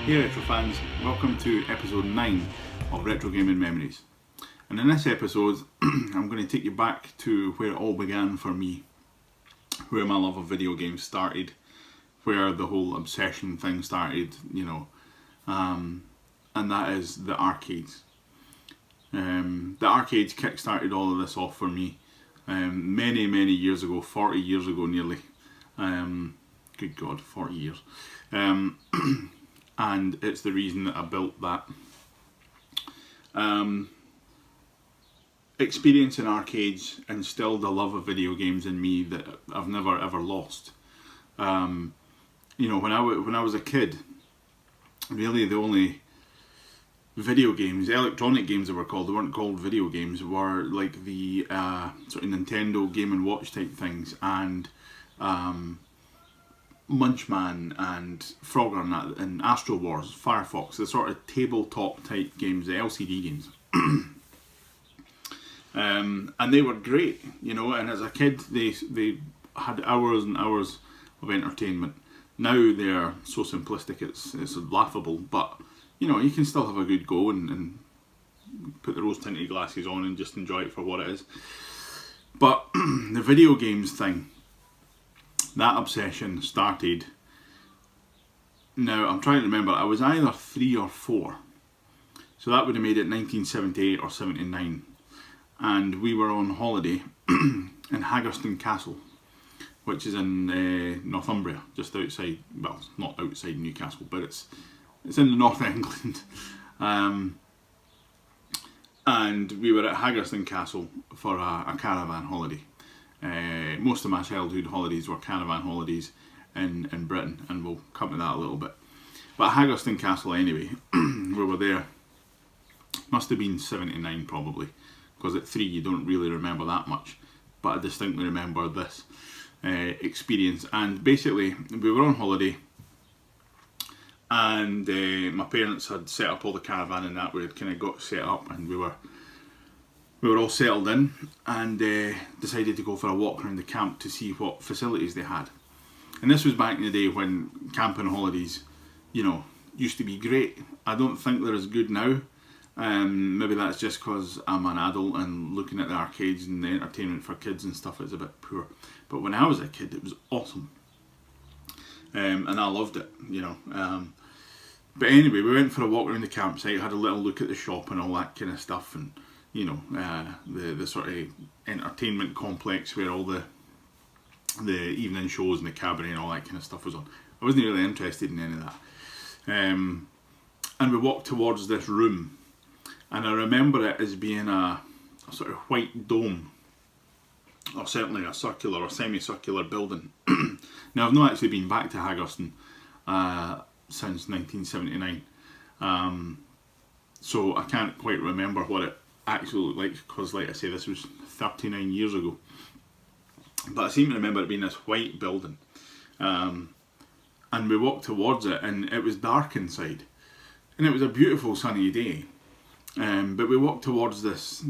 Hey Retro fans, welcome to episode 9 of Retro Gaming Memories. And in this episode, I'm going to take you back to where it all began for me, where my love of video games started, where the whole obsession thing started, and that is the arcades. The arcades kick-started all of this off for me many years ago, 40 years ago nearly. Good God, 40 years. And it's the reason that I built that. Experience in arcades instilled a love of video games in me that I've never ever lost. When I was a kid, really the only video games, electronic games they weren't called video games, were like the sort of Nintendo Game & Watch type things, and Munchman and Frogger and Astro Wars, Firefox, the sort of tabletop type games, the LCD games. And they were great, and as a kid they had hours and hours of entertainment. Now they're so simplistic it's laughable, but you can still have a good go and put the rose tinted glasses on and just enjoy it for what it is. But the video games thing, that obsession started. Now I'm trying to remember, I was either 3 or 4, so that would have made it 1978 or 79, and we were on holiday in Haggerston Castle, which is in Northumbria, just outside, well, not outside Newcastle, but it's in the north of England. And we were at Haggerston Castle for a caravan holiday. Most of my childhood holidays were caravan holidays in Britain, and we'll come to that a little bit. But Haggerston Castle anyway, we were there, must have been 79 probably, because at 3 you don't really remember that much, but I distinctly remember this experience. And basically we were on holiday, and my parents had set up all the caravan and that. We had kind of got set up, and we were all settled in, and decided to go for a walk around the camp to see what facilities they had. And this was back in the day when camping holidays, used to be great. I don't think they're as good now. Maybe that's just because I'm an adult and looking at the arcades and the entertainment for kids and stuff is a bit poor. But when I was a kid, it was awesome. And I loved it, But anyway, we went for a walk around the campsite, had a little look at the shop and all that kind of stuff, and the sort of entertainment complex where all the evening shows and the cabaret and all that kind of stuff was on. I wasn't really interested in any of that. And we walked towards this room, and I remember it as being a sort of white dome, or certainly a circular or semicircular building. Now, I've not actually been back to Haggerston since 1979, so I can't quite remember what it actually looked like, because like I say, this was 39 years ago. But I seem to remember it being this white building, and we walked towards it, and it was dark inside, and it was a beautiful sunny day. But we walked towards this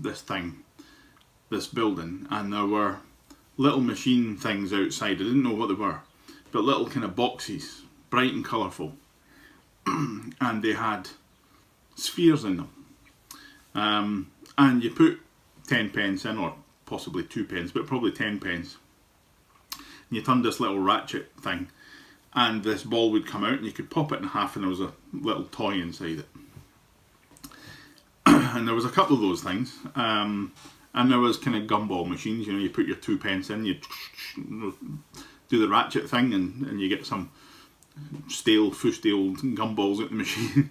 building, and there were little machine things outside. I didn't know what they were, but little kind of boxes, bright and colourful, and they had spheres in them. And you put 10 pence in, or possibly 2 pence, but probably 10 pence. And you turned this little ratchet thing, and this ball would come out, and you could pop it in half, and there was a little toy inside it. And there was a couple of those things, and there was kind of gumball machines. You put your 2 pence in, you do the ratchet thing, and you get some fusty old gumballs out the machine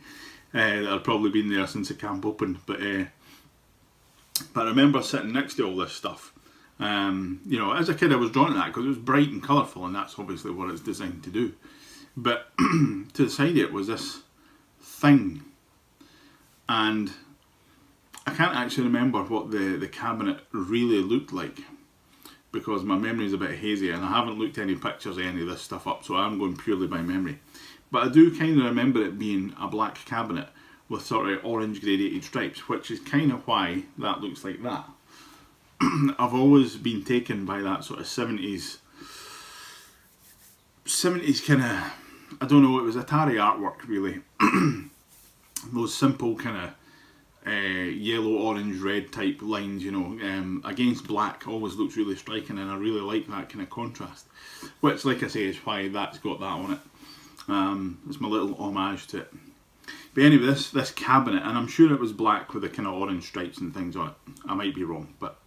that had probably been there since the camp opened. But I remember sitting next to all this stuff. As a kid I was drawn to that because it was bright and colourful, and that's obviously what it's designed to do. But to the side of it was this thing, and I can't actually remember what the cabinet really looked like, because my memory is a bit hazy, and I haven't looked any pictures of any of this stuff up, so I'm going purely by memory. But I do kind of remember it being a black cabinet with sort of orange gradated stripes, which is kind of why that looks like that. I've always been taken by that sort of 70s kind of I don't know, it was Atari artwork really. Those simple kind of yellow, orange, red type lines, you know, against black always looks really striking, and I really like that kind of contrast. Which, like I say, is why that's got that on it. It's my little homage to it. But anyway, this cabinet, and I'm sure it was black with the kind of orange stripes and things on it. I might be wrong, but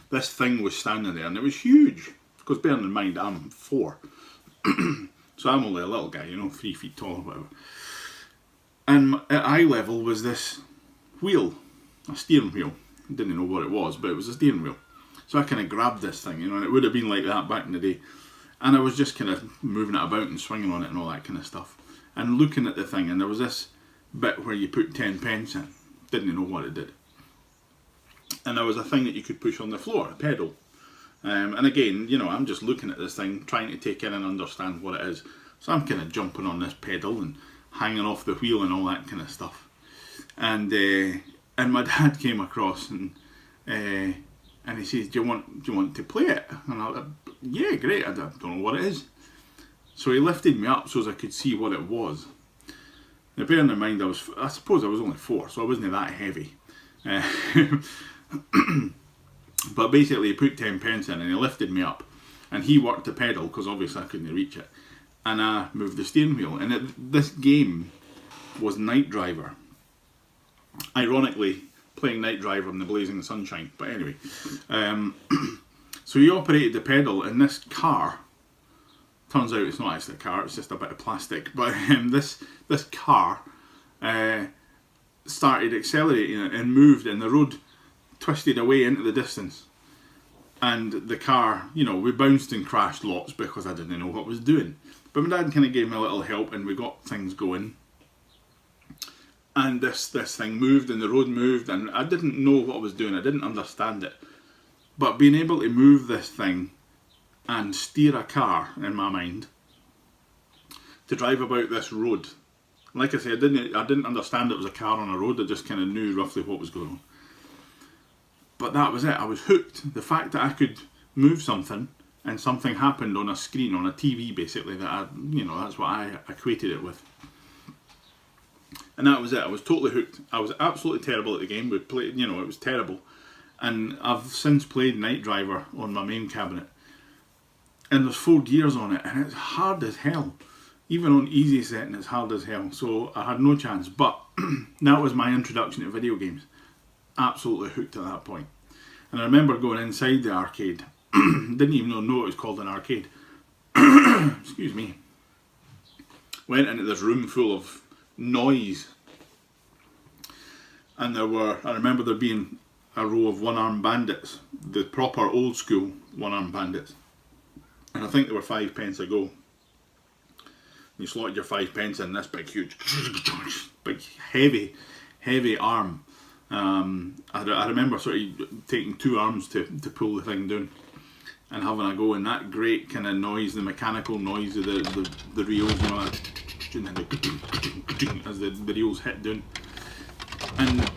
this thing was standing there, and it was huge. Because bearing in mind, I'm 4. So I'm only a little guy, you know, 3 feet tall or whatever. And at eye level was this wheel, a steering wheel. I didn't know what it was, but it was a steering wheel. So I kind of grabbed this thing, you know, and it would have been like that back in the day. And I was just kind of moving it about and swinging on it and all that kind of stuff. And looking at the thing, and there was this bit where you put 10 pence in. Didn't know what it did. And there was a thing that you could push on the floor, a pedal. And again, you know, I'm just looking at this thing, trying to take in and understand what it is. So I'm kind of jumping on this pedal and hanging off the wheel and all that kind of stuff. And my dad came across and he says, "Do you want to play it?" And I was, "Yeah, great. I don't know what it is." So he lifted me up so as I could see what it was. Now, bearing in mind, I suppose I was only 4, so I wasn't that heavy. But basically, he put 10 pence in and he lifted me up, and he worked the pedal because obviously I couldn't reach it, and I moved the steering wheel. And this game was Night Driver. Ironically, playing Night Driver in the blazing sunshine. But anyway, so he operated the pedal, and this car. Turns out it's not actually a car; it's just a bit of plastic. But this car started accelerating and moved, and the road twisted away into the distance. And the car, you know, we bounced and crashed lots because I didn't know what I was doing. But my dad kind of gave me a little help, and we got things going. And this thing moved, and the road moved, and I didn't know what I was doing. I didn't understand it. But being able to move this thing and steer a car, in my mind, to drive about this road. Like I said, I didn't understand it was a car on a road. I just kind of knew roughly what was going on. But that was it. I was hooked. The fact that I could move something and something happened on a screen, on a TV, basically, that's what I equated it with. And that was it. I was totally hooked. I was absolutely terrible at the game. We played, you know, it was terrible. And I've since played Night Driver on my main cabinet. And there's 4 gears on it, and it's hard as hell. Even on easy setting, it's hard as hell. So I had no chance. But that was my introduction to video games. Absolutely hooked at that point. And I remember going inside the arcade. Didn't even know it was called an arcade. Excuse me. Went into this room full of noise. And I remember there being a row of one-armed bandits. The proper old school one-armed bandits. And I think they were 5 pence a go. You slotted your 5 pence in this big, huge, big, heavy arm. I remember sort of taking 2 arms to pull the thing down and having a go, and that great kind of noise, the mechanical noise of the reels, you know, and then as the reels hit down. And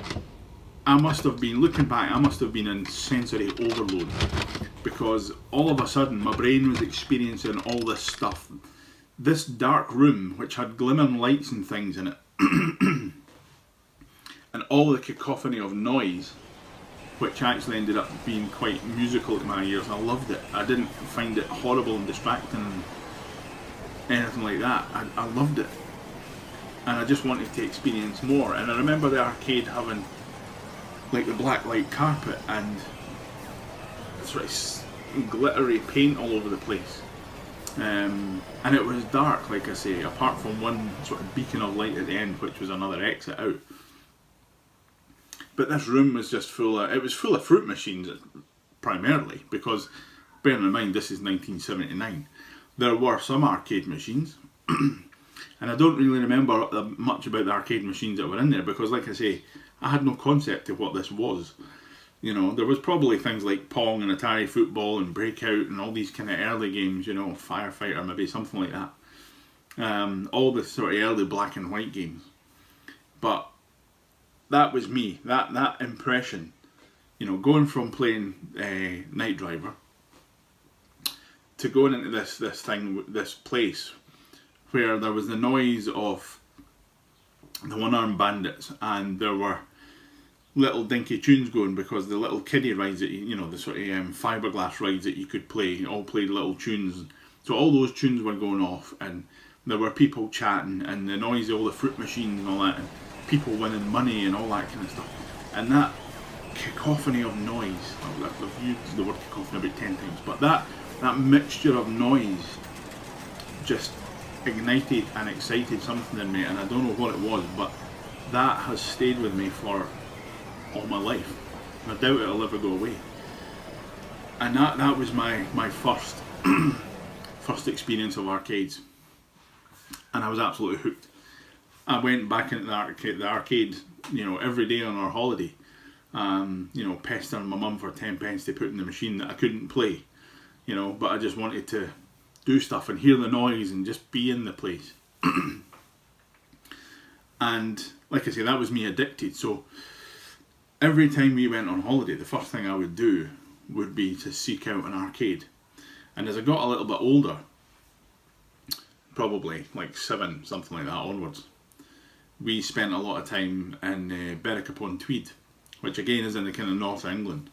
I must have been, looking back, I must have been in sensory overload, because all of a sudden my brain was experiencing all this stuff. This dark room, which had glimmering lights and things in it, and all the cacophony of noise, which actually ended up being quite musical to my ears. I loved it. I didn't find it horrible and distracting and anything like that. I loved it. And I just wanted to experience more. And I remember the arcade having like the black light carpet and sort of glittery paint all over the place. And it was dark, like I say, apart from one sort of beacon of light at the end, which was another exit out. But this room was just full of fruit machines primarily, because bearing in mind this is 1979. There were some arcade machines, and I don't really remember much about the arcade machines that were in there, because like I say, I had no concept of what this was. You know, there was probably things like Pong and Atari Football and Breakout and all these kind of early games, you know, Firefighter, maybe something like that. All the sort of early black and white games. But that was me, that impression, you know, going from playing Night Driver to going into this place where there was the noise of the one-armed bandits, and there were little dinky tunes going, because the little kiddie rides that you know, the sort of fiberglass rides that you could play, all played little tunes. So all those tunes were going off, and there were people chatting, and the noise of all the fruit machines and all that, and people winning money and all that kind of stuff. And that cacophony of noise, I've used the word cacophony about 10 times, but that mixture of noise just ignited and excited something in me, and I don't know what it was, but that has stayed with me for all my life. I doubt it'll ever go away. And that was my first first experience of arcades, and I was absolutely hooked. I went back into the arcade, you know, every day on our holiday, you know, pestering my mum for 10 pence to put in the machine that I couldn't play, you know, but I just wanted to do stuff and hear the noise and just be in the place. And like I say, that was me addicted. So every time we went on holiday, the first thing I would do would be to seek out an arcade. And as I got a little bit older, probably like 7, something like that onwards, we spent a lot of time in Berwick-upon-Tweed, which again is in the kind of north of England.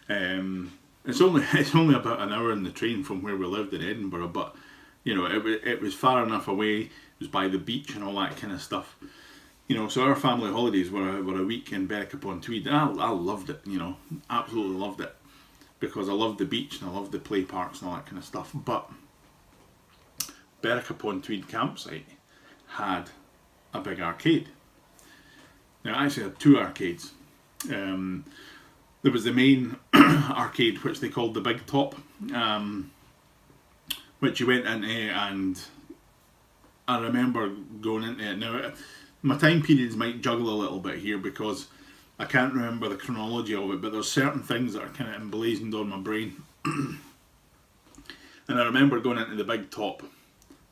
It's only about an hour in the train from where we lived in Edinburgh, but you know, it was far enough away. It was by the beach and all that kind of stuff. You know, so our family holidays were a week in Berwick-upon-Tweed, and I loved it. You know, absolutely loved it, because I loved the beach and I loved the play parks and all that kind of stuff. But Berwick-upon-Tweed campsite had a big arcade. Now, it actually had 2 arcades. There was the main arcade, which they called the Big Top, which you went into, and I remember going into it. Now, my time periods might juggle a little bit here, because I can't remember the chronology of it, but there's certain things that are kind of emblazoned on my brain. And I remember going into the Big Top,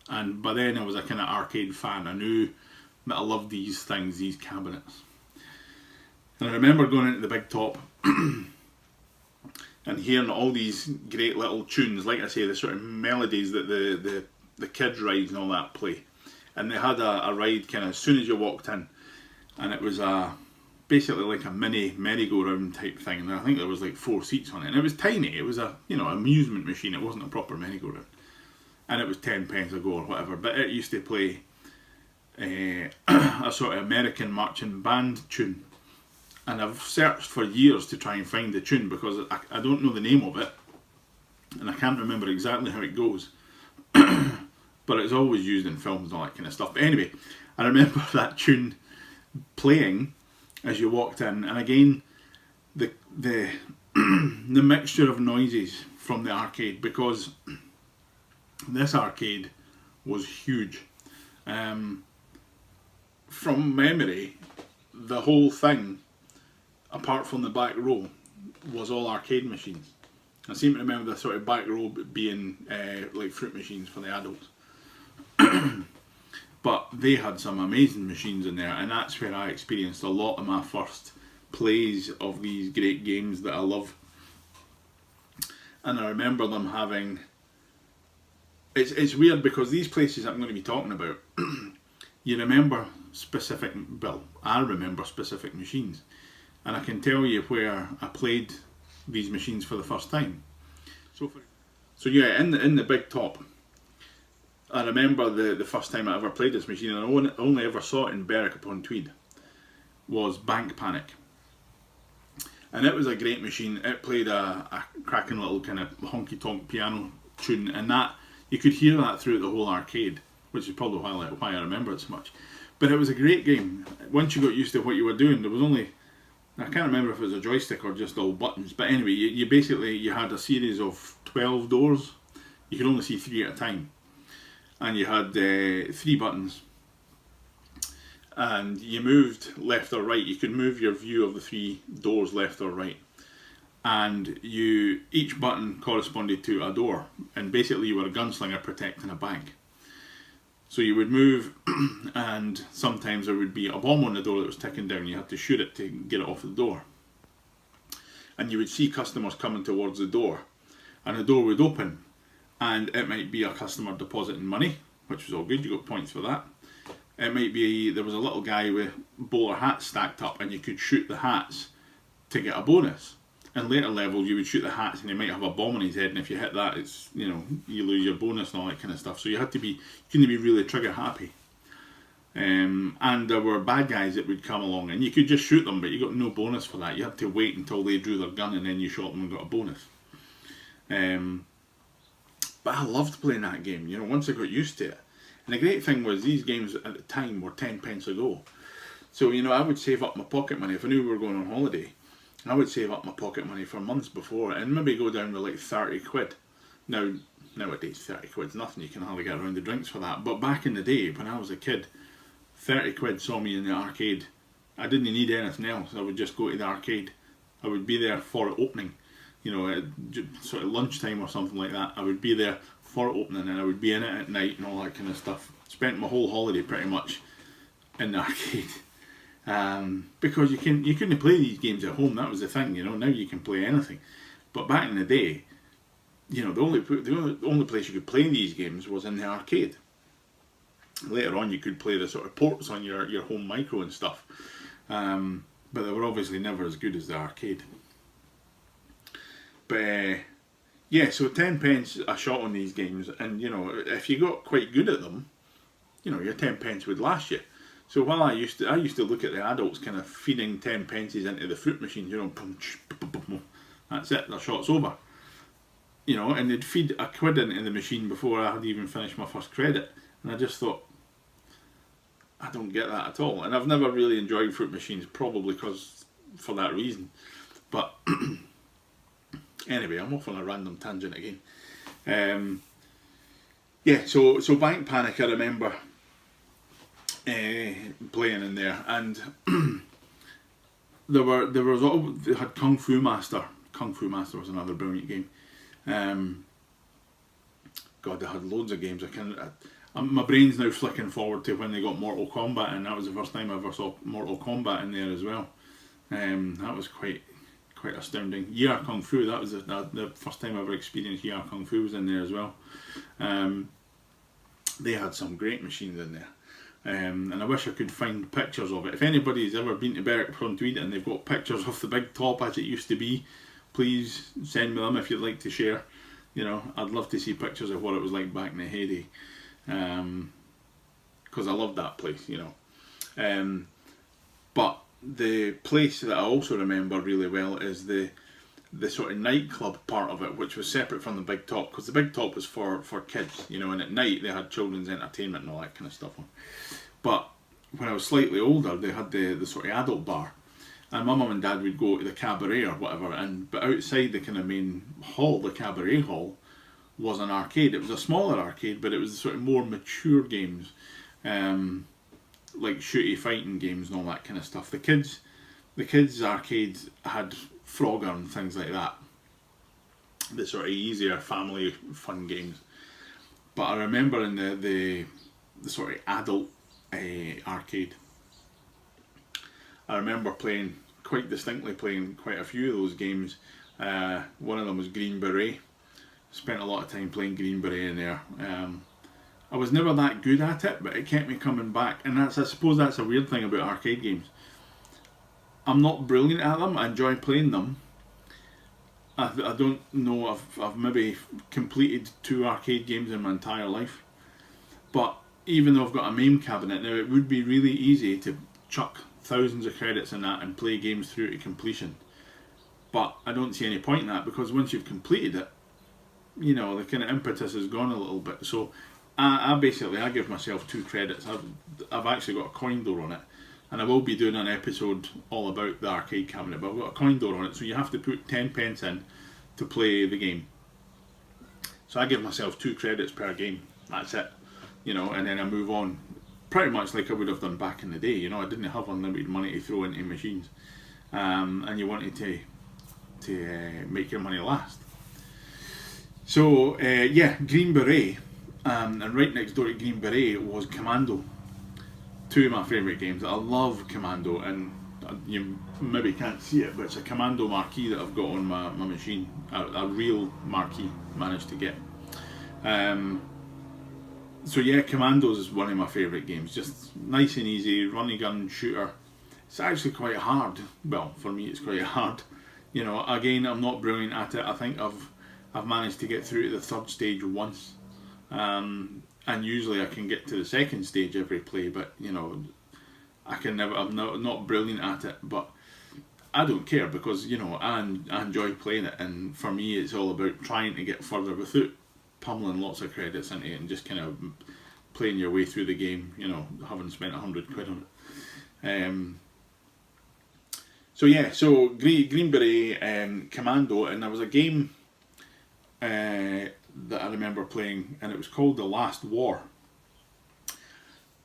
and by then I was a kind of arcade fan. I knew that I loved these things, these cabinets. And I remember going into the Big Top and hearing all these great little tunes, like I say, the sort of melodies that the kids' rides and all that play. And they had a ride kind of as soon as you walked in, and it was basically like a mini merry-go-round type thing, and I think there was like 4 seats on it, and it was tiny. It was a, you know, amusement machine. It wasn't a proper merry-go-round, and it was 10 pence a go or whatever. But it used to play a sort of American marching band tune, and I've searched for years to try and find the tune, because I don't know the name of it, and I can't remember exactly how it goes. But it's always used in films and all that kind of stuff. But anyway, I remember that tune playing as you walked in, and again, the the mixture of noises from the arcade, because this arcade was huge. From memory, the whole thing, apart from the back row, was all arcade machines. I seem to remember the sort of back row being like fruit machines for the adults. But they had some amazing machines in there, and that's where I experienced a lot of my first plays of these great games that I love. And I remember them having... It's weird, because these places I'm going to be talking about, you remember specific... Well, I remember specific machines. And I can tell you where I played these machines for the first time. So yeah, in the Big Top, I remember the first time I ever played this machine, and I only ever saw it in Berwick-upon-Tweed, was Bank Panic. And it was a great machine. It played a cracking little kind of honky-tonk piano tune, and that you could hear that throughout the whole arcade, which is probably why I remember it so much. But it was a great game. Once you got used to what you were doing, there was only... I can't remember if it was a joystick or just all buttons, but anyway, you basically, you had a series of 12 doors. You could only see 3 at a time. And you had 3 buttons, and you moved left or right. You could move your view of the 3 doors left or right, and each button corresponded to a door, and basically you were a gunslinger protecting a bank. So you would move, and sometimes there would be a bomb on the door that was ticking down. You had to shoot it to get it off the door, and you would see customers coming towards the door, and the door would open, and it might be a customer depositing money, which was all good, you got points for that. It might be there was a little guy with bowler hats stacked up and you could shoot the hats to get a bonus. In later levels you would shoot the hats and he might have a bomb on his head, and if you hit that, it's, you know, you lose your bonus and all that kind of stuff. So you had to be, you couldn't be really trigger happy. And there were bad guys that would come along and you could just shoot them, but you got no bonus for that. You had to wait until they drew their gun and then you shot them and got a bonus. But I loved playing that game, you know, once I got used to it. And the great thing was these games at the time were 10 pence a go. So, you know, I would save up my pocket money. If I knew we were going on holiday, I would save up my pocket money for months before and maybe go down with like 30 quid. Now, nowadays 30 quid's nothing, you can hardly get around the drinks for that. But back in the day, when I was a kid, 30 quid saw me in the arcade. I didn't need anything else, I would just go to the arcade. I would be there for opening, you know, at sort of lunchtime or something like that. I would be there for opening and I would be in it at night and all that kind of stuff. Spent my whole holiday pretty much in the arcade. Because you couldn't play these games at home, that was the thing, you know. Now you can play anything. But back in the day, you know, the only place you could play these games was in the arcade. Later on you could play the sort of ports on your home micro and stuff. But they were obviously never as good as the arcade. But yeah, so 10 pence a shot on these games, and you know, if you got quite good at them, you know, your 10 pence would last you. So while I used to look at the adults kind of feeding 10 pences into the fruit machine, you know, that's it, the shot's over. You know, and they'd feed a quid into the machine before I had even finished my first credit. And I just thought, I don't get that at all. And I've never really enjoyed fruit machines, probably for that reason. But anyway, I'm off on a random tangent again. Yeah, so Bank Panic, I remember playing in there, and they had Kung Fu Master. Kung Fu Master was another brilliant game. God, they had loads of games. My brain's now flicking forward to when they got Mortal Kombat, and that was the first time I ever saw Mortal Kombat in there as well. That was quite astounding. Yar Kung Fu, that was the first time I ever experienced Yar Kung Fu was in there as well. They had some great machines in there. And I wish I could find pictures of it. If anybody's ever been to Berwick-upon-Tweed and they've got pictures of the Big Top as it used to be, please send me them if you'd like to share. You know, I'd love to see pictures of what it was like back in the heyday. Because I loved that place, you know. But the place that I also remember really well is the sort of nightclub part of it, which was separate from the Big Top, because the Big Top was for kids, you know, and at night they had children's entertainment and all that kind of stuff on. But when I was slightly older, they had the sort of adult bar, and my mum and dad would go to the cabaret or whatever, but outside the kind of main hall, the cabaret hall, was an arcade. It was a smaller arcade, but it was the sort of more mature games, like shooty fighting games and all that kind of stuff. The kids arcade had Frogger and things like that, the sort of easier family fun games. But I remember in the sort of adult arcade, I remember quite distinctly playing quite a few of those games. One of them was Green Beret. Spent a lot of time playing Green Beret in there. I was never that good at it, but it kept me coming back, and I suppose that's a weird thing about arcade games. I'm not brilliant at them, I enjoy playing them. I don't know, I've maybe completed 2 arcade games in my entire life. But even though I've got a MAME cabinet now, it would be really easy to chuck thousands of credits in that and play games through to completion. But I don't see any point in that, because once you've completed it, you know, the kind of impetus is gone a little bit. So I give myself 2 credits. I've actually got a coin door on it, and I will be doing an episode all about the arcade cabinet, but I've got a coin door on it, so you have to put 10 pence in to play the game. So I give myself 2 credits per game, that's it, you know, and then I move on, pretty much like I would have done back in the day. You know, I didn't have unlimited money to throw into machines, and you wanted to make your money last. So yeah, Green Beret, and right next door to Green Beret was Commando. 2 of my favourite games. I love Commando, and you maybe can't see it, but it's a Commando marquee that I've got on my machine, a real marquee, managed to get. So yeah, Commandos is one of my favourite games. Just nice and easy, run and gun shooter. It's actually quite hard. Well, for me, it's quite hard. You know, again, I'm not brilliant at it. I think I've managed to get through to the third stage once, and usually I can get to the second stage every play. But you know, I can never. I'm not brilliant at it, but I don't care because you know I enjoy playing it, and for me, it's all about trying to get further without pummeling lots of credits into it and just kind of playing your way through the game. You know, having spent £100 on it. So yeah, so Green Beret Commando, and there was a game that I remember playing, and it was called The Last War.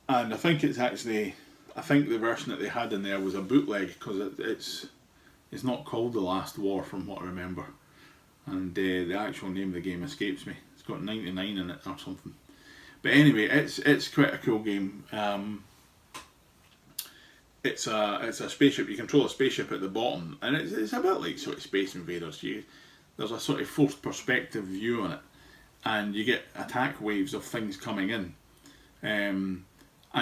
And I think the version that they had in there was a bootleg because it's not called The Last War from what I remember, and the actual name of the game escapes me. It's got 99 in it or something. But anyway, it's quite a cool game. It's a spaceship. You control a spaceship at the bottom, and it's a bit like sort of Space Invaders. There's a sort of forced perspective view on it, and you get attack waves of things coming in, and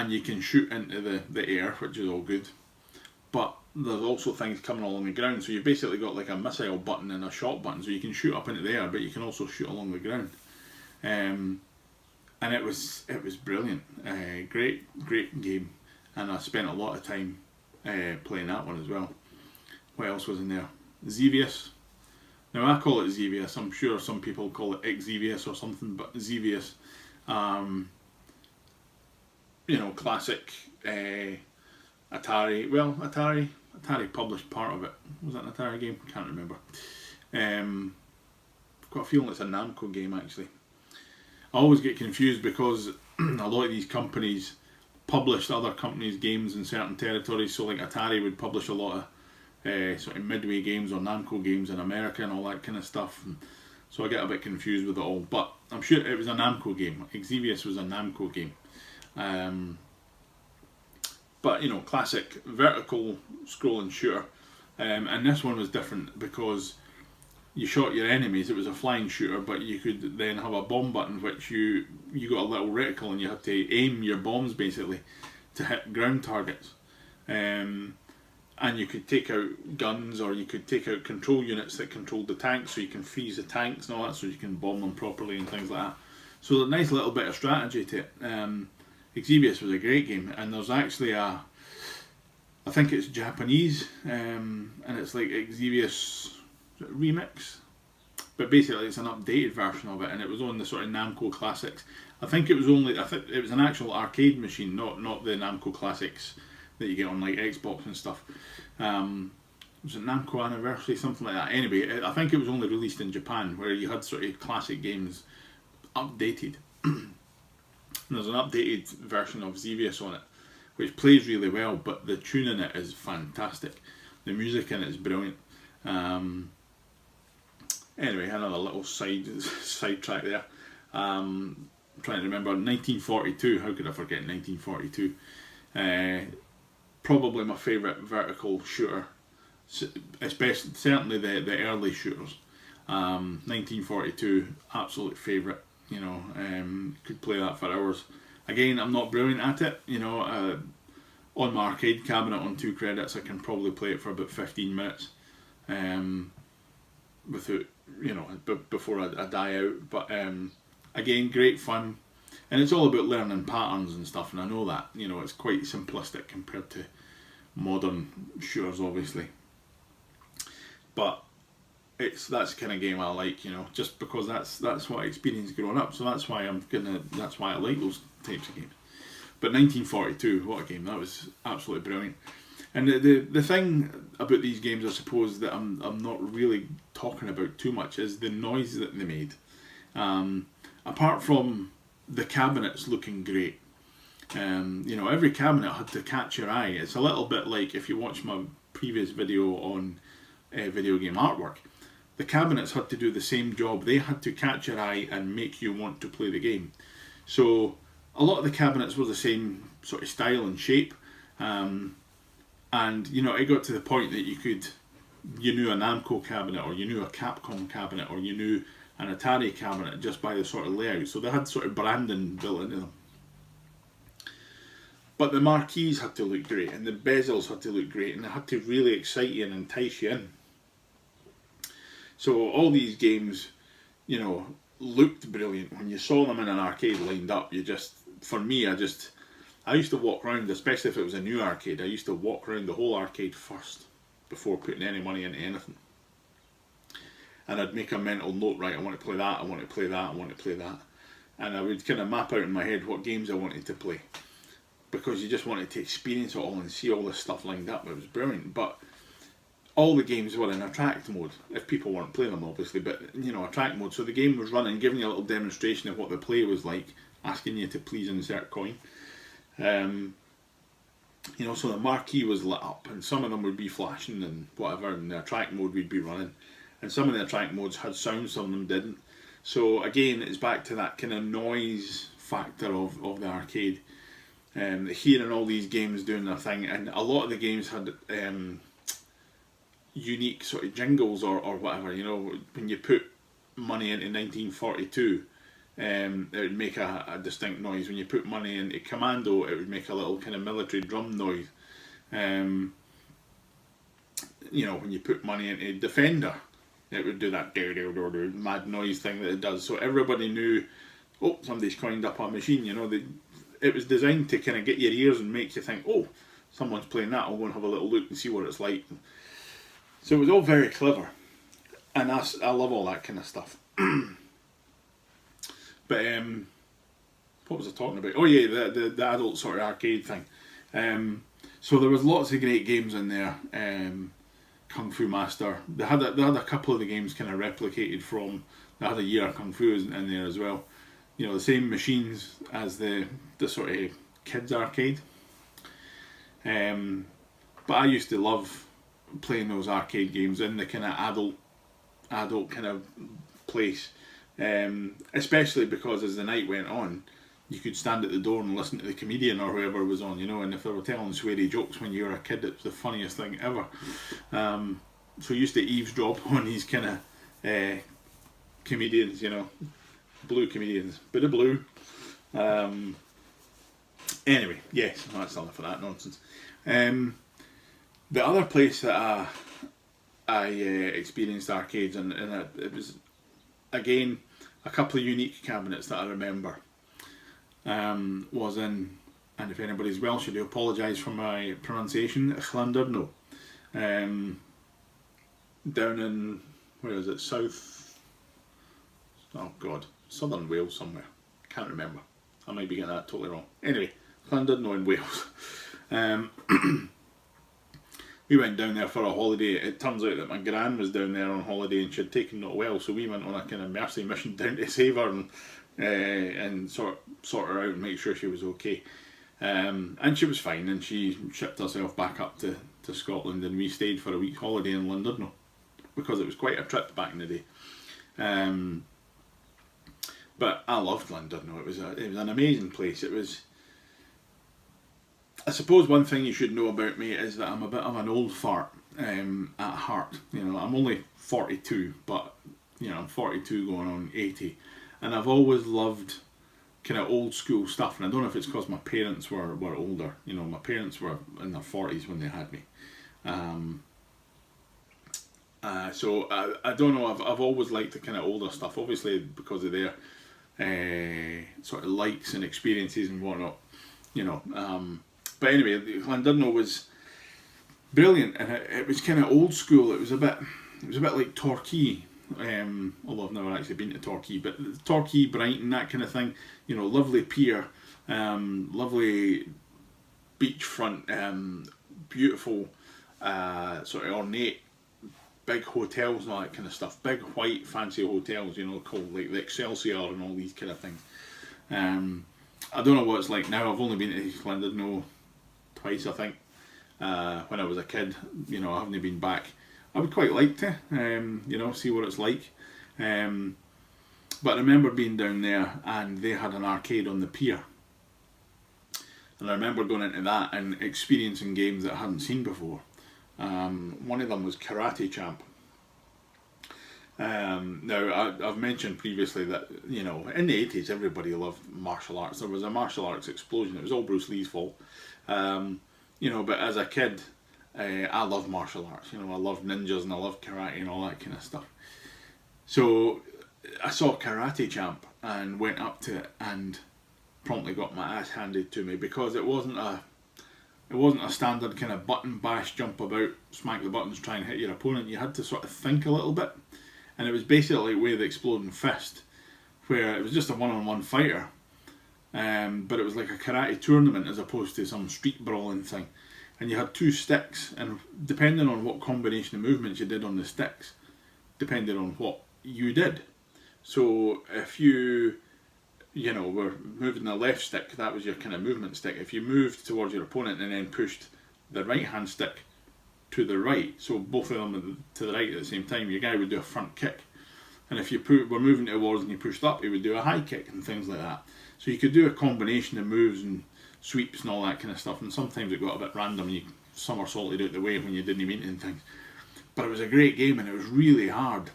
you can shoot into the air, which is all good. But there's also things coming along the ground, so you've basically got like a missile button and a shot button, so you can shoot up into the air, but you can also shoot along the ground. And it was brilliant, great game. And I spent a lot of time playing that one as well. What else was in there? Xevious. Now I call it Xevious. I'm sure some people call it Xevious or something, but Xevious. You know, classic Atari. Well, Atari published part of it. Was that an Atari game? I can't remember. I've got a feeling it's a Namco game actually. I always get confused because a lot of these companies published other companies' games in certain territories. So like Atari would publish a lot of sort of Midway games or Namco games in America and all that kind of stuff. And so I get a bit confused with it all. But I'm sure it was a Namco game. Xevious was a Namco game. But you know, classic vertical scrolling shooter. And this one was different because you shot your enemies. It was a flying shooter, but you could then have a bomb button which you got a little reticle and you had to aim your bombs basically to hit ground targets. And you could take out guns, or you could take out control units that controlled the tanks, so you can freeze the tanks and all that, so you can bomb them properly and things like that. So a nice little bit of strategy to it. Xevious was a great game, and there's actually I think it's Japanese, and it's like Xevious Remix, but basically it's an updated version of it, and it was on the sort of Namco Classics. I think it was an actual arcade machine, not the Namco Classics that you get on like Xbox and stuff. Was it Namco Anniversary, something like that? Anyway, I think it was only released in Japan, where you had sort of classic games updated. And there's an updated version of Xevious on it, which plays really well, but the tune in it is fantastic. The music in it is brilliant. Anyway, another little side track there. I'm trying to remember 1942. How could I forget 1942? Probably my favourite vertical shooter, especially certainly the early shooters. 1942, absolute favourite. You know, could play that for hours. Again, I'm not brilliant at it. You know, on my arcade cabinet on 2 credits, I can probably play it for about 15 minutes. Without, you know, before I die out. But again, great fun, and it's all about learning patterns and stuff. And I know that, you know, it's quite simplistic compared to modern shooters, obviously. But that's the kind of game I like, you know, just because that's what I experienced growing up. So that's why I like those types of games. But 1942, what a game! That was absolutely brilliant. And the thing about these games, I suppose, that I'm not really talking about too much is the noise that they made. Apart from the cabinets looking great, you know, every cabinet had to catch your eye. It's a little bit like if you watch my previous video on video game artwork. The cabinets had to do the same job. They had to catch your eye and make you want to play the game. So a lot of the cabinets were the same sort of style and shape. And you know, it got to the point that you knew a Namco cabinet, or you knew a Capcom cabinet, or you knew an Atari cabinet just by the sort of layout. So they had sort of branding built into them. But the marquees had to look great, and the bezels had to look great, and they had to really excite you and entice you in. So all these games, you know, looked brilliant. When you saw them in an arcade lined up, you just, for me, I used to walk around, especially if it was a new arcade, I used to walk around the whole arcade first before putting any money into anything. And I'd make a mental note, right, I want to play that, I want to play that, I want to play that. And I would kind of map out in my head what games I wanted to play. Because you just wanted to experience it all and see all this stuff lined up. It was brilliant. But all the games were in attract mode, if people weren't playing them obviously, but you know, attract mode. So the game was running, giving you a little demonstration of what the play was like, asking you to please insert coin. You know, so the marquee was lit up, and some of them would be flashing and whatever, and the attract mode would be running. And some of the attract modes had sound, some of them didn't. So again, it's back to that kind of noise factor of the arcade. Hearing all these games doing their thing, and a lot of the games had unique sort of jingles or whatever. You know, when you put money into 1942, it would make a distinct noise. When you put money into Commando, it would make a little kind of military drum noise. You know, when you put money into Defender, it would do that mad noise thing that it does. So everybody knew, oh, somebody's coined up a machine. You know, it was designed to kind of get your ears and make you think, oh, someone's playing that, I'll go and have a little look and see what it's like. So it was all very clever, and I love all that kind of stuff. But what was I talking about? Oh yeah, the adult sort of arcade thing. So there was lots of great games in there. Kung Fu Master. They had a couple of the games kind of replicated from. They had a Year of Kung Fu in there as well. You know, the same machines as the sort of kids arcade. But I used to love playing those arcade games in the kind of adult kind of place. Especially because as the night went on, you could stand at the door and listen to the comedian or whoever was on, you know, and if they were telling sweary jokes when you were a kid, it was the funniest thing ever. So I used to eavesdrop on these kind of comedians, you know, blue comedians, bit of blue. Anyway, yes, that's enough of that nonsense. The other place that I experienced arcades, and it was, again, a couple of unique cabinets that I remember, was in, and if anybody's Welsh, I do apologise for my pronunciation, Llandudno, down in, where is it, southern Wales somewhere, can't remember, I might be getting that totally wrong. Anyway, Llandudno in Wales. We went down there for a holiday. It turns out that my gran was down there on holiday and she'd taken not well, so we went on a kind of mercy mission down to save her and sort her out and make sure she was okay. And she was fine, and she shipped herself back up to Scotland, and we stayed for a week holiday in Llandudno because it was quite a trip back in the day. But I loved Llandudno. It was an amazing place. It was. I suppose one thing you should know about me is that I'm a bit of an old fart at heart. You know, I'm only 42, but you know, I'm 42 going on 80, and I've always loved kind of old school stuff. And I don't know if it's because my parents were older. You know, my parents were in their 40s when they had me. So I don't know. I've always liked the kind of older stuff, obviously because of their sort of likes and experiences and whatnot. You know. But anyway, Llandudno was brilliant, and it was kind of old school. It was a bit like Torquay, although I've never actually been to Torquay. But Torquay, Brighton, that kind of thing. You know, lovely pier, lovely beachfront, beautiful, sort of ornate, big hotels and all that kind of stuff. Big white fancy hotels, you know, called like the Excelsior and all these kind of things. I don't know what it's like now. I've only been to Llandudno twice, I think, when I was a kid. You know, I haven't been back. I would quite like to, you know, see what it's like. But I remember being down there, and they had an arcade on the pier, and I remember going into that and experiencing games that I hadn't seen before. One of them was Karate Champ, Now, I've mentioned previously that, you know, in the 80s, everybody loved martial arts. There was a martial arts explosion. It was all Bruce Lee's fault. You know, but as a kid, I loved martial arts. You know, I loved ninjas and I loved karate and all that kind of stuff. So I saw Karate Champ and went up to it and promptly got my ass handed to me, because it wasn't a standard kind of button bash, jump about, smack the buttons, try and hit your opponent. You had to sort of think a little bit, and it was basically Way of the Exploding Fist, where it was just a one-on-one fighter, but it was like a karate tournament as opposed to some street brawling thing. And you had two sticks, and depending on what combination of movements you did on the sticks, depended on what you did. So if you know, were moving the left stick, that was your kind of movement stick. If you moved towards your opponent and then pushed the right hand stick to the right, so both of them to the right at the same time, your guy would do a front kick. And if you were moving towards and you pushed up, he would do a high kick and things like that. So you could do a combination of moves and sweeps and all that kind of stuff, and sometimes it got a bit random and you somersaulted out the way when you didn't mean it and things. But it was a great game and it was really hard.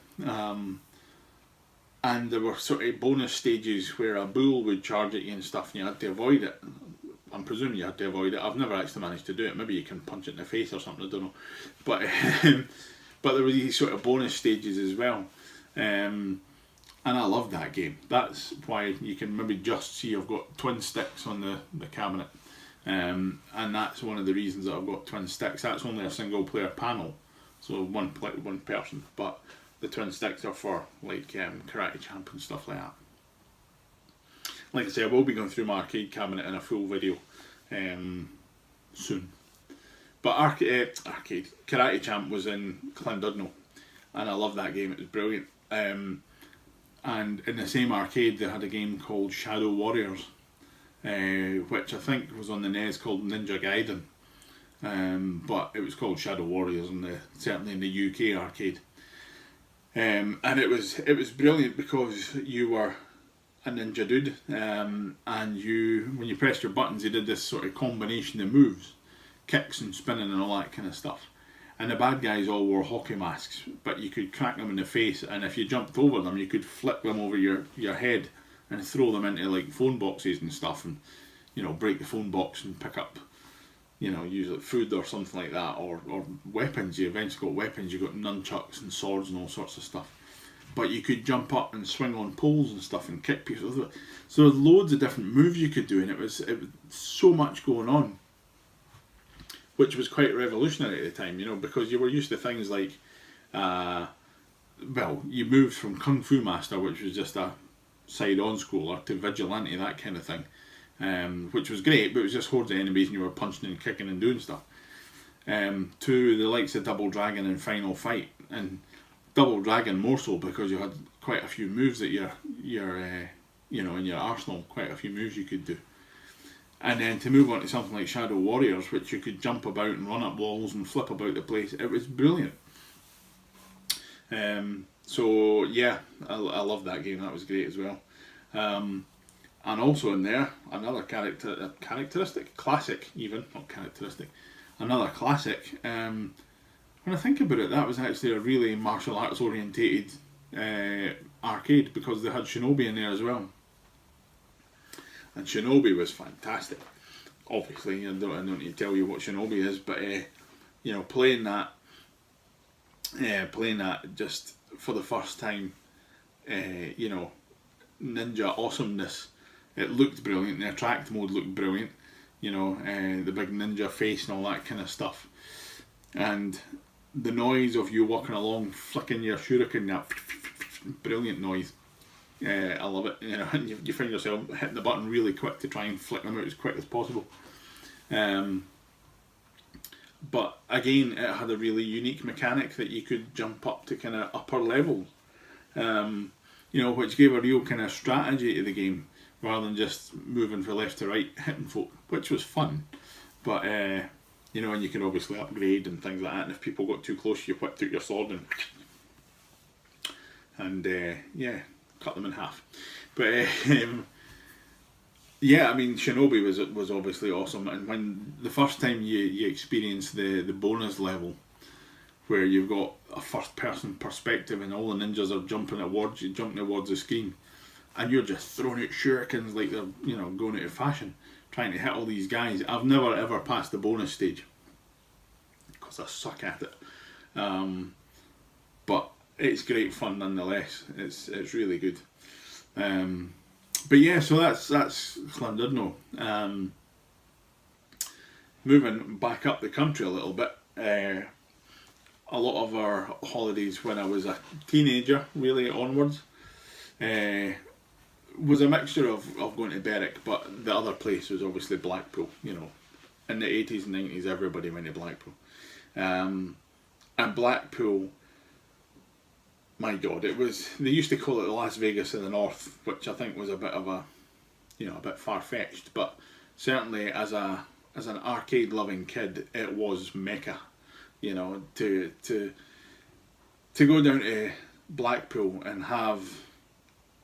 And there were sort of bonus stages where a bull would charge at you and stuff, and you had to avoid it. I'm presuming you had to avoid it. I've never actually managed to do it. Maybe you can punch it in the face or something, I don't know. But but there were these sort of bonus stages as well. And I loved that game. That's why you can maybe just see I've got twin sticks on the cabinet. And that's one of the reasons that I've got twin sticks. That's only a single player panel, so one person. But the twin sticks are for like Karate Champ and stuff like that. Like I say, I will be going through my arcade cabinet in a full video soon. But arcade Karate Champ was in Clondudno, and I loved that game. It was brilliant. And in the same arcade, they had a game called Shadow Warriors, which I think was on the NES, called Ninja Gaiden. But it was called Shadow Warriors, certainly in the UK arcade. And it was brilliant because you were a ninja dude, and when you pressed your buttons, you did this sort of combination of moves, kicks and spinning and all that kind of stuff. And the bad guys all wore hockey masks, but you could crack them in the face, and if you jumped over them, you could flip them over your head and throw them into like phone boxes and stuff, and you know, break the phone box and pick up, you know, use like food or something like that, or weapons. You eventually got weapons. You got nunchucks and swords and all sorts of stuff. But you could jump up and swing on poles and stuff and kick people. So there's loads of different moves you could do, and it was so much going on, which was quite revolutionary at the time, you know, because you were used to things like, you moved from Kung Fu Master, which was just a side-on scroller, to Vigilante, that kind of thing, which was great, but it was just hordes of enemies and you were punching and kicking and doing stuff, to the likes of Double Dragon and Final Fight, and Double Dragon more so because you had quite a few moves at your in your arsenal, quite a few moves you could do. And then to move on to something like Shadow Warriors, which you could jump about and run up walls and flip about the place, it was brilliant. So yeah, I loved that game. That was great as well. And also in there, another characteristic, classic even, not characteristic, another classic. When I think about it, that was actually a really martial arts orientated arcade, because they had Shinobi in there as well. And Shinobi was fantastic. Obviously, I don't need to tell you what Shinobi is, but you know, playing that just for the first time, you know, ninja awesomeness. It looked brilliant. The attract mode looked brilliant. You know, the big ninja face and all that kind of stuff. And the noise of you walking along, flicking your shuriken, that brilliant noise. I love it. You know, and you find yourself hitting the button really quick to try and flick them out as quick as possible. But again, it had a really unique mechanic that you could jump up to kind of upper levels. You know, which gave a real kind of strategy to the game, rather than just moving from left to right, hitting folk, which was fun. But you know, and you can obviously upgrade and things like that. And if people got too close, you whipped out your sword and yeah, cut them in half. But yeah, I mean, Shinobi was obviously awesome. And when the first time you experience the bonus level, where you've got a first person perspective and all the ninjas are jumping towards the screen, and you're just throwing out shurikens like they're, you know, going out of fashion, trying to hit all these guys. I've never ever passed the bonus stage because I suck at it, but it's great fun nonetheless. It's really good. But yeah, so that's Llandudno. Moving back up the country a little bit, a lot of our holidays when I was a teenager, really onwards, was a mixture of going to Berwick, but the other place was obviously Blackpool. You know, in the 80s and 90s, everybody went to Blackpool, and Blackpool. My God, it was. They used to call it the Las Vegas of the North, which I think was a bit of a, you know, a bit far fetched. But certainly, as an arcade loving kid, it was Mecca. You know, to go down to Blackpool and have,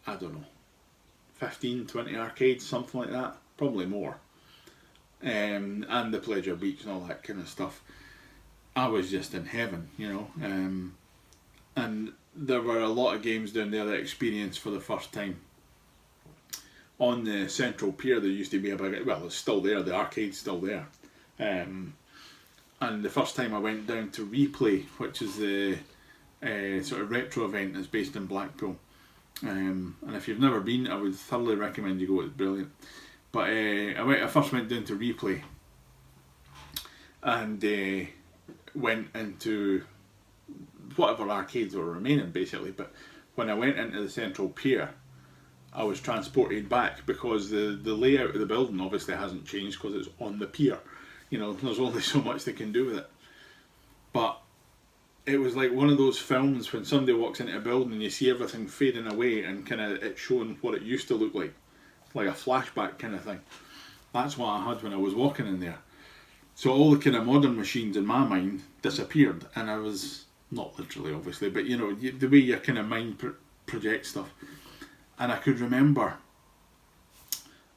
I don't know, 15, 20 arcades, something like that, probably more, and the Pleasure Beach and all that kind of stuff. I was just in heaven, you know, and there were a lot of games down there that I experienced for the first time. On the Central Pier there used to be a big, well, it's still there, the arcade's still there, and the first time I went down to Replay, which is the sort of retro event that's based in Blackpool, and if you've never been, I would thoroughly recommend you go. It's brilliant. But I first went down to Replay and went into whatever arcades were remaining, basically. But when I went into the Central Pier, I was transported back because the layout of the building obviously hasn't changed because it's on the pier. You know, there's only so much they can do with it. But it was like one of those films when somebody walks into a building and you see everything fading away and kind of it showing what it used to look like a flashback kind of thing. That's what I had when I was walking in there. So all the kind of modern machines in my mind disappeared, and I was, not literally obviously, but you know, the way your kind of mind projects stuff. And I could remember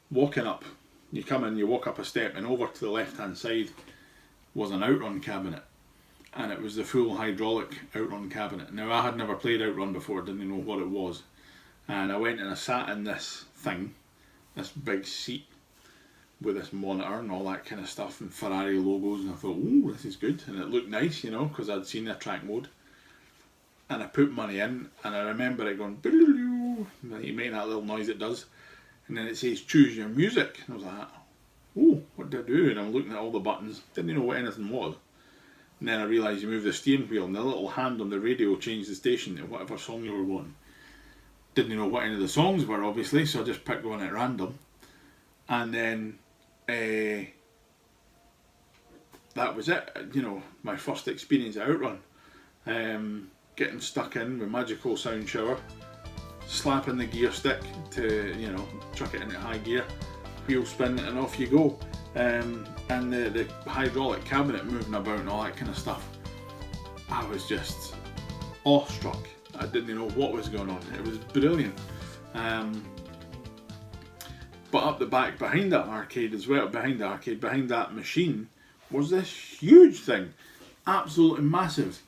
walking up, you come in, you walk up a step, and over to the left hand side was an Outrun cabinet, and it was the full hydraulic Outrun cabinet. Now I had never played Outrun before, didn't know what it was, and I went and I sat in this thing, this big seat with this monitor and all that kind of stuff and Ferrari logos, and I thought, oh, this is good, and it looked nice, you know, because I'd seen the track mode. And I put money in, and I remember it going, you make that little noise it does, and then it says choose your music, and I was like, oh, what do I do? And I'm looking at all the buttons, didn't know what anything was, and then I realised you move the steering wheel and the little hand on the radio changed the station to whatever song you were wanting. Didn't know what any of the songs were obviously, so I just picked one at random, and then that was it, you know, my first experience at Outrun. Getting stuck in with magical sound shower, slapping the gear stick to, you know, chuck it into high gear, wheel spin, and off you go. And the hydraulic cabinet moving about and all that kind of stuff. I was just awestruck. I didn't know what was going on. It was brilliant. But up the back, behind that arcade as well, behind that machine, was this huge thing. Absolutely massive.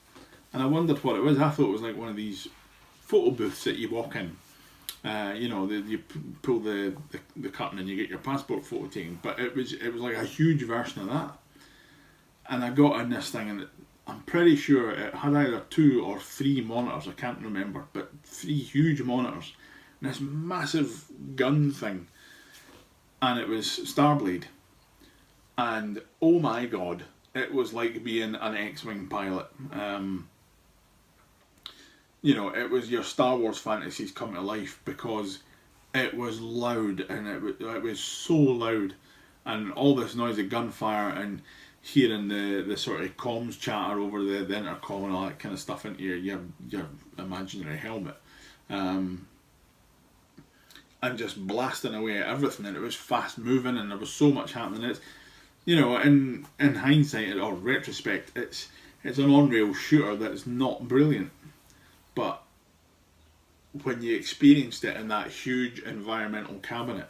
And I wondered what it was. I thought it was like one of these photo booths that you walk in. You know, you pull the curtain and you get your passport photo taken. But it was like a huge version of that. And I got in this thing, and I'm pretty sure it had either 2 or 3 monitors. I can't remember, but 3 huge monitors. And this massive gun thing. And it was Starblade. And oh my God, it was like being an X-Wing pilot. You know, it was your Star Wars fantasies come to life because it was loud, and it was so loud, and all this noise of gunfire and hearing the sort of comms chatter over the intercom and all that kind of stuff into your imaginary helmet, and just blasting away at everything, and it was fast moving and there was so much happening. It's, you know, in hindsight or retrospect, it's an on-rail shooter that's not brilliant. But when you experienced it in that huge environmental cabinet,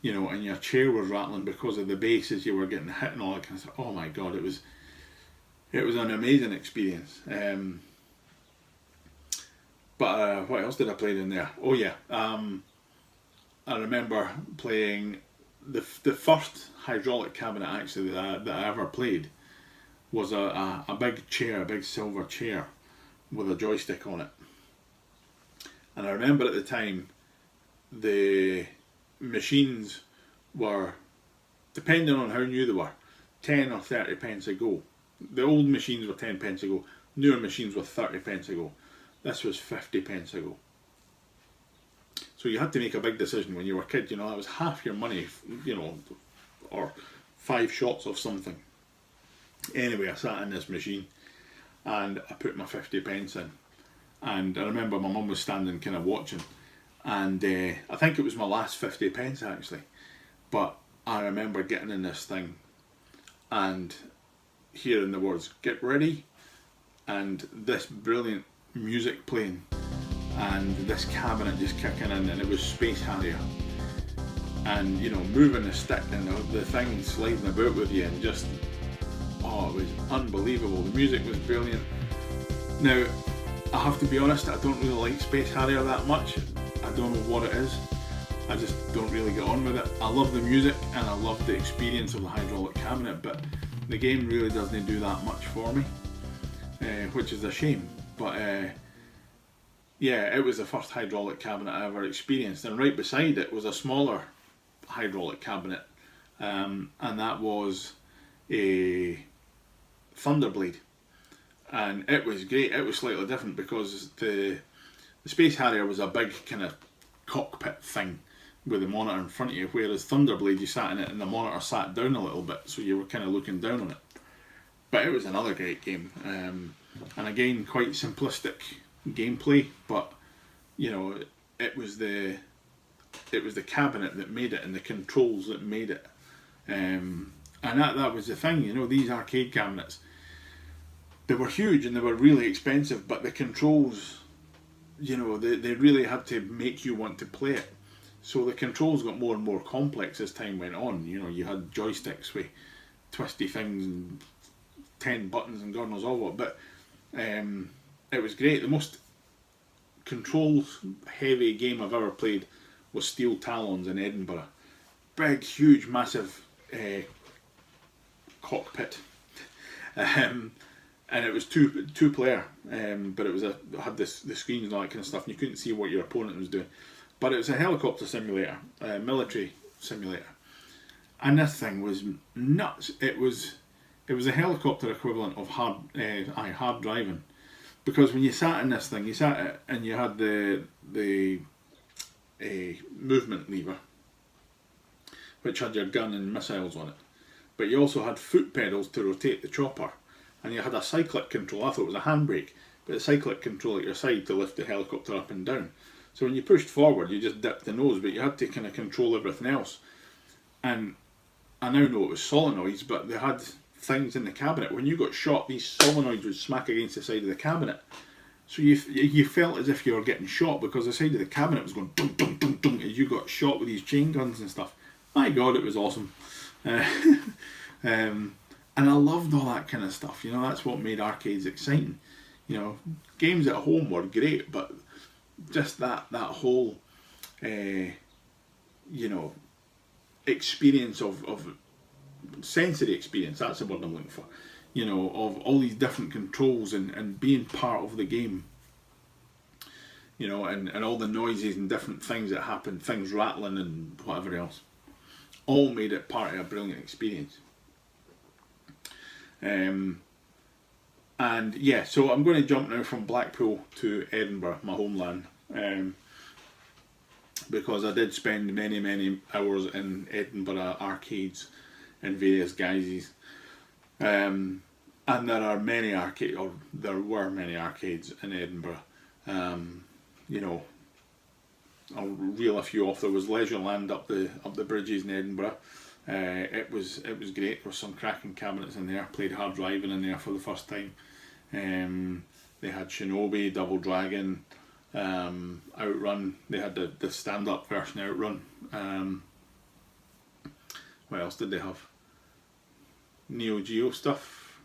you know, and your chair was rattling because of the bass as you were getting hit and all that kind of stuff, oh my God, it it was an amazing experience. But what else did I play in there? Oh yeah, I remember playing the first hydraulic cabinet actually that I ever played was a big chair, a big silver chair with a joystick on it. And I remember at the time the machines were, depending on how new they were, 10 or 30 pence a go. The old machines were 10 pence a go, newer machines were 30 pence a go. This was 50 pence a go. So you had to make a big decision when you were a kid, that was half your money, or 5 shots of something. Anyway, I sat in this machine and I put my 50 pence in. And I remember my mum was standing kind of watching. And I think it was my last 50 pence actually. But I remember getting in this thing and hearing the words, "Get ready," and this brilliant music playing and this cabinet just kicking in, and it was Space Harrier. And moving the stick and the thing sliding about with you, and just, it was unbelievable. The music was brilliant. Now, I have to be honest, I don't really like Space Harrier that much. I don't know what it is. I just don't really get on with it. I love the music and I love the experience of the hydraulic cabinet, but the game really doesn't do that much for me, which is a shame. But yeah, it was the first hydraulic cabinet I ever experienced, and right beside it was a smaller hydraulic cabinet, and that was a Thunderblade, and it was great. It was slightly different because the Space Harrier was a big kind of cockpit thing with the monitor in front of you, whereas Thunderblade, you sat in it and the monitor sat down a little bit, so you were kind of looking down on it. But it was another great game, and again quite simplistic gameplay, but it was the cabinet that made it, and the controls that made it, and that was the thing. These arcade cabinets, they were huge and they were really expensive, but the controls, they really had to make you want to play it. So the controls got more and more complex as time went on. You had joysticks with twisty things and 10 buttons and God knows all what, but it was great. The most controls heavy game I've ever played was Steel Talons in Edinburgh. Big, huge, massive cockpit, and it was two player, but it had the screens and all that kind of stuff, and you couldn't see what your opponent was doing. But it was a helicopter simulator, a military simulator, and this thing was nuts. It was a helicopter equivalent of hard driving, because when you sat in this thing, you sat and you had the movement lever, which had your gun and missiles on it, but you also had foot pedals to rotate the chopper, and you had a cyclic control. I thought it was a handbrake, but a cyclic control at your side to lift the helicopter up and down. So when you pushed forward, you just dipped the nose, but you had to kind of control everything else. And I now know it was solenoids, but they had things in the cabinet. When you got shot, these solenoids would smack against the side of the cabinet. So you felt as if you were getting shot, because the side of the cabinet was going dunk, dunk, dunk, dunk, as you got shot with these chain guns and stuff. My God, it was awesome. And I loved all that kind of stuff. That's what made arcades exciting. Games at home were great, but just that whole experience of sensory experience, that's the word I'm looking for, of all these different controls and being part of the game, and all the noises and different things that happen, things rattling and whatever else, all made it part of a brilliant experience. And yeah, so I'm going to jump now from Blackpool to Edinburgh, my homeland, because I did spend many hours in Edinburgh arcades in various guises, and there were many arcades in Edinburgh. I'll reel a few off. There was Leisureland up the bridges in Edinburgh. It was great. There were some cracking cabinets in there. Played Hard Driving in there for the first time. They had Shinobi, Double Dragon, Outrun. They had the stand-up version of Outrun. What else did they have? Neo Geo stuff.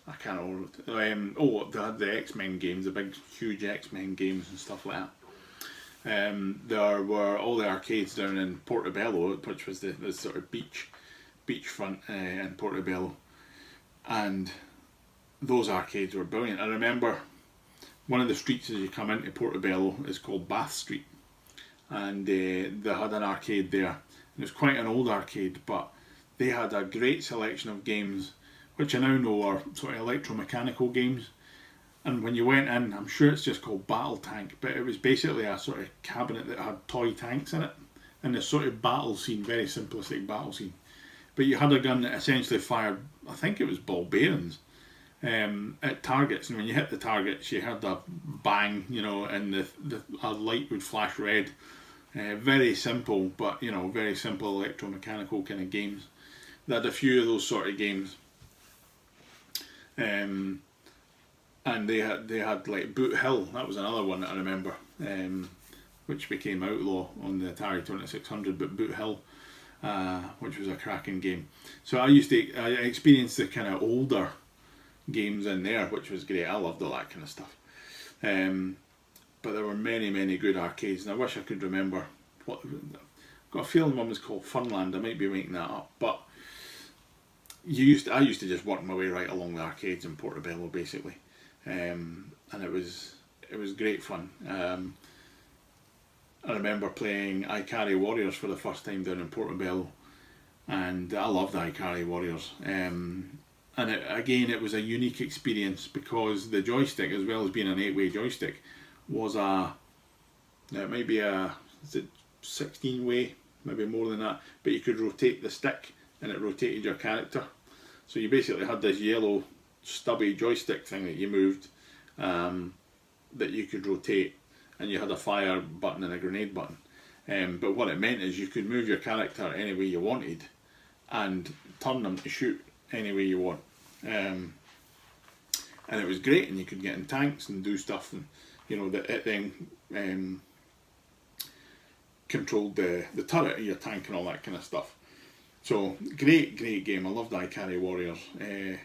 I can't remember. They had the X-Men games, the big, huge X-Men games and stuff like that. There were all the arcades down in Portobello, which was the sort of beachfront in Portobello, and those arcades were brilliant. I remember one of the streets as you come into Portobello is called Bath Street, and they had an arcade there. It was quite an old arcade, but they had a great selection of games, which I now know are sort of electromechanical games. And when you went in, I'm sure it's just called Battle Tank, but it was basically a sort of cabinet that had toy tanks in it, and this sort of battle scene, very simplistic battle scene. But you had a gun that essentially fired, I think it was ball bearings, at targets, and when you hit the targets, you heard a bang, and a light would flash red. Very simple, but very simple electromechanical kind of games. They had a few of those sort of games. And they had like Boot Hill. That was another one that I remember, which became outlaw on the Atari 2600. But Boot Hill, which was a cracking game. So I experienced the kind of older games in there, which was great. I loved all that kind of stuff. But there were many good arcades, and I wish I could remember what. I've got a feeling one was called Funland. I might be making that up, but I used to just work my way right along the arcades in Portobello, basically. And it was great fun. I remember playing Ikari Warriors for the first time down in Portobello, and I loved Ikari Warriors. And it was a unique experience because the joystick, as well as being an 8-way joystick, was maybe a 16-way, maybe more than that, but you could rotate the stick and it rotated your character. So you basically had this yellow stubby joystick thing that you moved, that you could rotate, and you had a fire button and a grenade button. But what it meant is you could move your character any way you wanted and turn them to shoot any way you want. And it was great, and you could get in tanks and do stuff, and it then controlled the turret of your tank and all that kind of stuff. So great game. I loved Ikari Warriors. I'm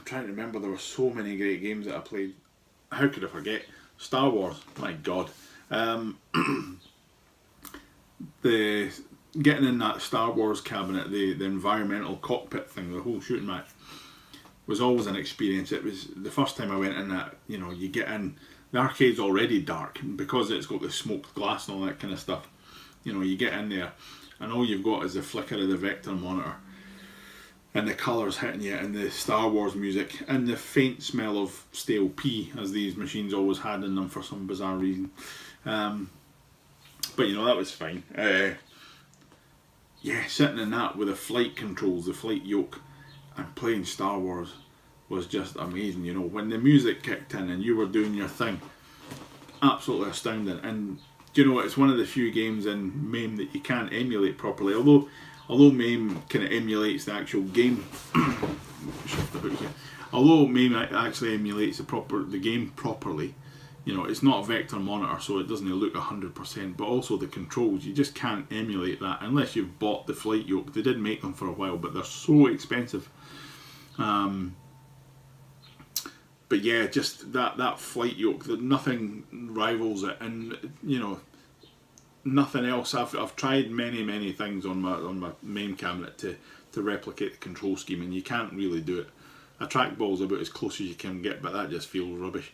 trying to remember, there were so many great games that I played. How could I forget? Star Wars, my god. The getting in that Star Wars cabinet, the environmental cockpit thing, the whole shooting match, was always an experience. It was the first time I went in that, you get in, the arcade's already dark, and because it's got the smoked glass and all that kind of stuff, you get in there, and all you've got is the flicker of the vector monitor, and the colours hitting you, and the Star Wars music, and the faint smell of stale pee, as these machines always had in them for some bizarre reason. But that was fine. Sitting in that with the flight controls, the flight yoke, and playing Star Wars was just amazing. When the music kicked in and you were doing your thing, absolutely astounding. And it's one of the few games in MAME that you can't emulate properly, although MAME kind of emulates the actual game. Although MAME actually emulates the game properly, it's not a vector monitor, so it doesn't look 100%, but also the controls, you just can't emulate that unless you've bought the flight yoke. They did make them for a while, but they're so expensive. But yeah, just that flight yoke, that nothing rivals it, and nothing else. I've tried many things on my main cabinet to replicate the control scheme, and you can't really do it. A trackball's about as close as you can get, but that just feels rubbish.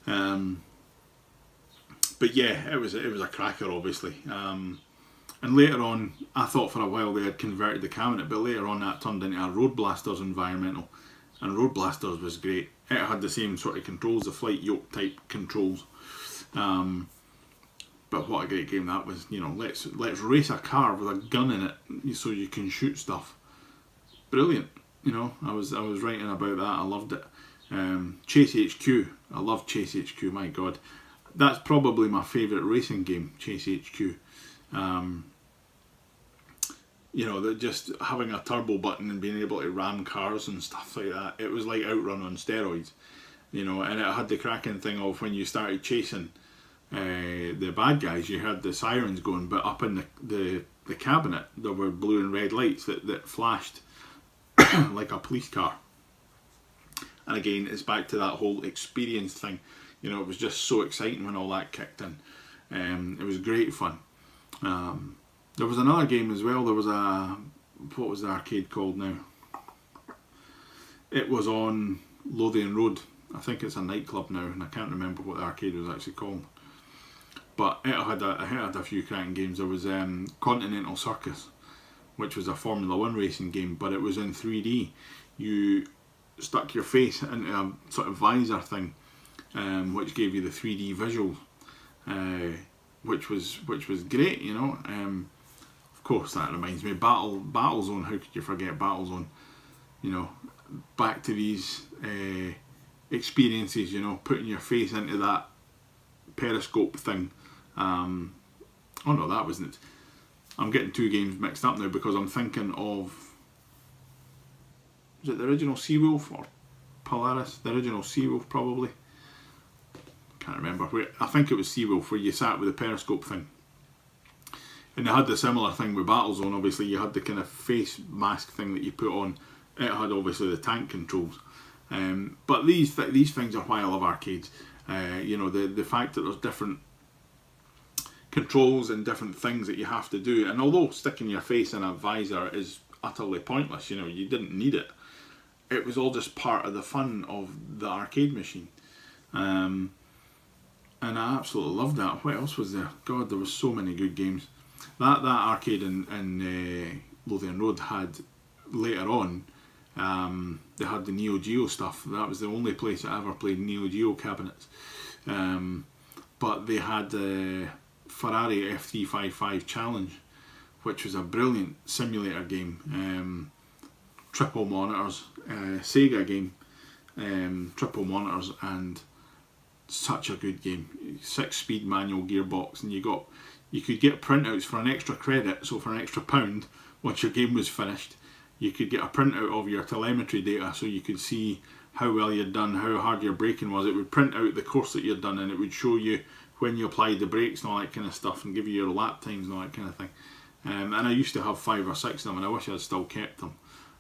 But yeah, it was a cracker, obviously. And later on, I thought for a while they had converted the cabinet, but later on that turned into a Road Blasters environmental, and Road Blasters was great. It had the same sort of controls, the flight yoke type controls. But what a great game that was. Let's race a car with a gun in it so you can shoot stuff. Brilliant. I was writing about that. I loved it. Chase HQ. I love Chase HQ. My god, that's probably my favourite racing game. Chase HQ. That just having a turbo button and being able to ram cars and stuff like that. It was like Outrun on steroids. And it had the cracking thing of when you started chasing the bad guys, you heard the sirens going, but up in the cabinet there were blue and red lights that flashed like a police car. And again, it's back to that whole experience thing. You know, it was just so exciting when all that kicked in. It was great fun. There was another game as well. There was what was the arcade called now? It was on Lothian Road. I think it's a nightclub now, and I can't remember what the arcade was actually called. But it had a few cracking games. There was Continental Circus, which was a Formula 1 racing game, but it was in 3D. You stuck your face into a sort of visor thing, which gave you the 3D visual, which was great, you know. Of course, that reminds me, Battlezone. How could you forget Battlezone? You know, back to these experiences. You know, putting your face into that periscope thing. Oh no, that wasn't. I'm getting two games mixed up now because I'm thinking of. Was it the original Seawolf or Polaris? The original Seawolf, probably. Can't remember. I think it was Seawolf, where you sat with the periscope thing. And they had the similar thing with Battlezone. Obviously, you had the kind of face mask thing that you put on. It had obviously the tank controls. But these things are why I love arcades. You know, the fact that there's different controls and different things that you have to do. And although sticking your face in a visor is utterly pointless, you know, you didn't need it. It was all just part of the fun of the arcade machine. And I absolutely loved that. What else was there? God, there was so many good games. That arcade in Lothian Road had, later on, they had the Neo Geo stuff. That was the only place I ever played Neo Geo cabinets. But they had the Ferrari F355 Challenge, which was a brilliant simulator game. Triple monitors, Sega game, triple monitors, and such a good game. 6-speed manual gearbox, and you could get printouts for an extra credit. So for an extra £1, once your game was finished, you could get a printout of your telemetry data, so you could see how well you'd done, how hard your braking was. It would print out the course that you'd done, and it would show you when you applied the brakes and all that kind of stuff, and give you your lap times and all that kind of thing. And I used to have 5 or 6 of them, and I wish I'd still kept them,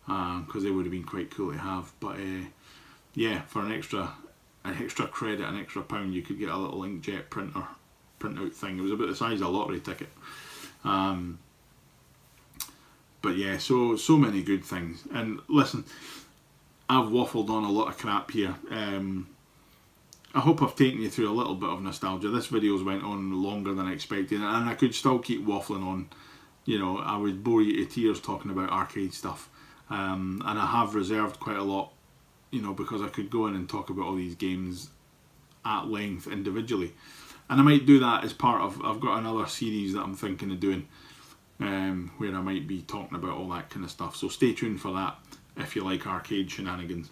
because they would have been quite cool to have. But yeah, for an extra credit, an extra £1, you could get a little inkjet printout thing. It was about the size of a lottery ticket. But yeah, so many good things. And listen, I've waffled on a lot of crap here. I hope I've taken you through a little bit of nostalgia. This video's went on longer than I expected, and I could still keep waffling on. You know, I would bore you to tears talking about arcade stuff. And I have reserved quite a lot, you know, because I could go in and talk about all these games at length individually. And I might do that as part of, I've got another series that I'm thinking of doing, where I might be talking about all that kind of stuff. So stay tuned for that if you like arcade shenanigans.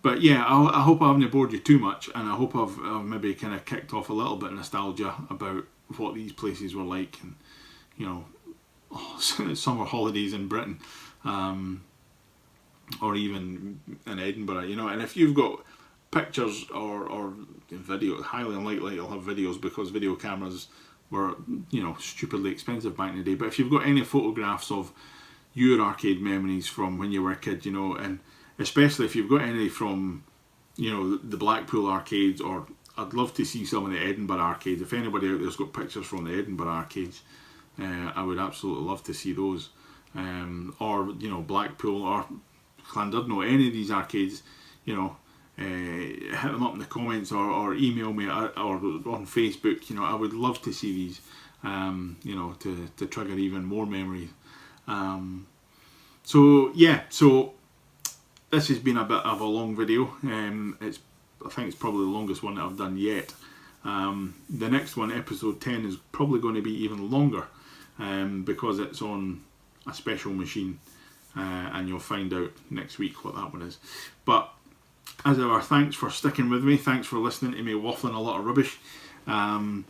But yeah, I hope I haven't bored you too much, and I hope I've maybe kind of kicked off a little bit of nostalgia about what these places were like, and you know, summer holidays in Britain, or even in Edinburgh, you know. And if you've got pictures or video, highly unlikely you'll have videos because video cameras were, you know, stupidly expensive back in the day. But if you've got any photographs of your arcade memories from when you were a kid, you know, and especially if you've got any from, you know, the Blackpool arcades, or I'd love to see some of the Edinburgh arcades. If anybody out there's got pictures from the Edinburgh arcades, I would absolutely love to see those. Or, you know, Blackpool or Llandudno, any of these arcades, you know, hit them up in the comments, or email me, or on Facebook. You know, I would love to see these, you know, to trigger even more memories. So yeah, so this has been a bit of a long video. I think it's probably the longest one that I've done yet. The next one, episode 10, is probably going to be even longer, because it's on a special machine, and you'll find out next week what that one is. But as ever, thanks for sticking with me. Thanks for listening to me waffling a lot of rubbish. And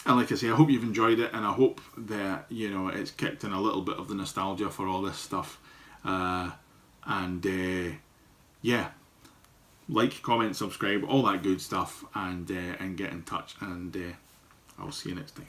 like I say, I hope you've enjoyed it, and I hope that, you know, it's kicked in a little bit of the nostalgia for all this stuff. Yeah, like, comment, subscribe, all that good stuff, and get in touch, and I'll see you next time.